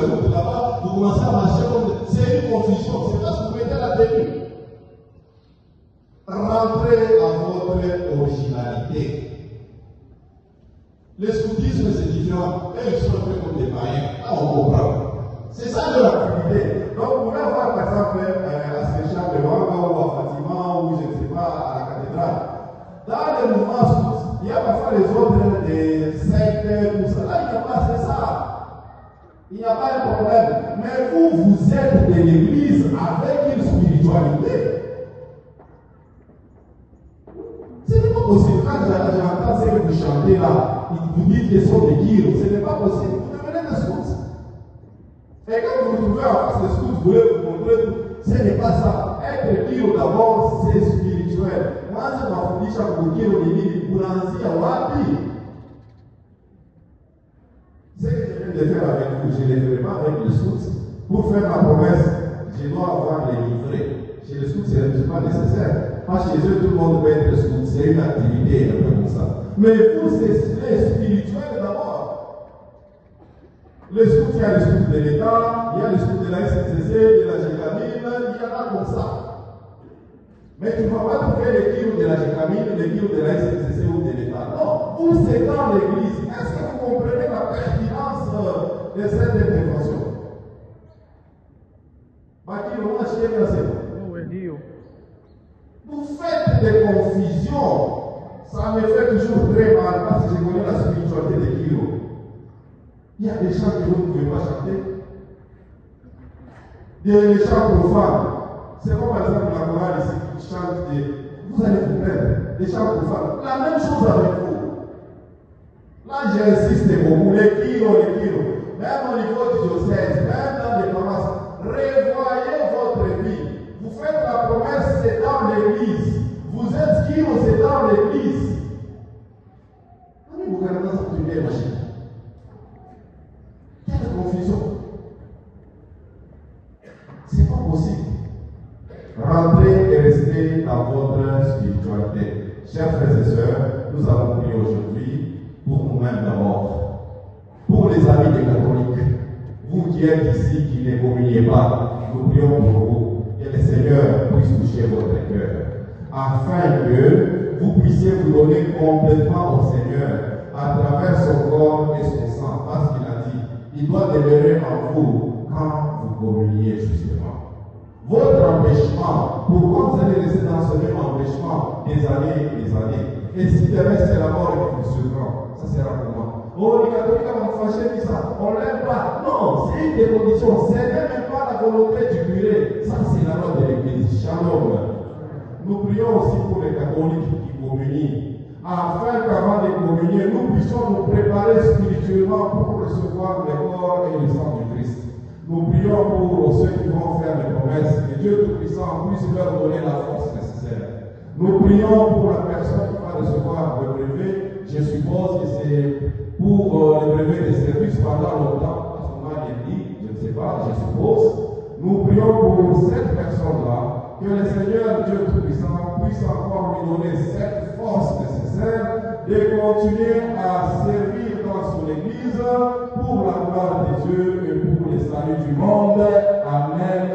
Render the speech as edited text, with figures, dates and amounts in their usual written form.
la route là-bas, vous commencez à marcher comme... C'est une confusion, c'est parce que vous mettez la tenue. Rentrez à votre originalité. Le scoutisme, c'est différent. Et ils sont un peu comme des païens. Là, on comprend. C'est ça leur activité. Donc, vous pouvez avoir, par exemple, à Saint-Charles de Ouaga ou à Fatima ou je ne sais pas, à la cathédrale. Dans les mouvements scouts, il y a parfois les autres des sectes, tout ça. Là, il n'y a pas, c'est ça. Il n'y a pas de problème. Mais vous êtes de l'église avec une spiritualité. Ce n'est pas possible. Quand j'entends ce que vous chantez là, vous dites qu'ils sont des guides, ce n'est pas possible. Vous devenez des scouts. Et quand vous vous trouvez en face des scouts, vous voulez vous montrer tout. Ce n'est pas ça. Être guide d'abord, c'est spirituel. Moi, je m'affundis à vous dire au début, pour ainsi à Wapi. Ce que je viens de faire avec vous, je ne le ferai pas avec les scouts. Pour faire ma promesse, je dois avoir les livrets. Chez les scouts, ce n'est pas nécessaire. Pas chez eux, tout le monde peut être scout. C'est une activité un peu comme ça. Mais vous, c'est spirituel d'abord. Les scouts, il y a les scouts de l'État, il y a les scouts de la SNCC, de la Gécamine, il y en a comme ça. Mais tu ne vas pas trouver les kilos de la Gécamine, les kilos de la SNCC ou de l'État. Non, vous, c'est dans l'église. Est-ce que vous comprenez la pertinence de cette intervention? Bakilo, on a chié bien c'est bon. Vous faites des confusions. Ça me fait toujours très mal parce que je connais la spiritualité des kilos. Il y a des chants que vous ne pouvez pas chanter. Des chants profanes. C'est comme par exemple la chorale ici qui chante des... Vous allez vous perdre. Des chants profanes. La même chose avec vous. Là, j'insiste beaucoup. Les kilos. Même au niveau du diocèse, même dans les paroisses, revoyez votre vie. Vous faites la promesse, c'est dans l'église. Vous êtes qui, c'est dans l'église. Allez, vous regardez ça pour une machine. Quelle confusion. C'est pas possible. Rentrez et restez dans votre spiritualité. Chers frères et sœurs, nous avons prié aujourd'hui pour nous-mêmes d'abord. Pour les amis des catholiques, vous qui êtes ici, qui ne communiez pas, nous prions pour vous. Que le Seigneur puisse toucher votre cœur, afin que vous puissiez vous donner complètement au Seigneur à travers son corps et son sang, parce qu'il a dit, il doit demeurer en vous quand vous communiez justement. Votre empêchement, pourquoi vous allez rester dans ce même empêchement des années et des années? Et si demain c'est la mort qui vous surprend, ça sera comment? Oh, les catholiques vont fâcher dit ça, on ne l'aime pas. Non, c'est une des conditions. Ce n'est même pas la volonté du curé. Ça, c'est la loi de l'Église. Shalom. Nous prions aussi pour les catholiques qui communient, afin qu'avant de communier, nous puissions nous préparer spirituellement pour recevoir le corps et le sang du Christ. Nous prions pour ceux qui vont faire les promesses, que Dieu Tout-Puissant puisse leur donner la force nécessaire. Nous prions pour la personne qui va recevoir le brevet. Je suppose que c'est pour le brevet des services pendant longtemps, parce qu'on a dit, je ne sais pas, je suppose. Nous prions pour cette personne-là, que le Seigneur Dieu Tout-Puissant puisse encore lui donner cette force nécessaire de continuer à servir dans son Église pour la gloire de Dieu et pour le salut du monde. Amen.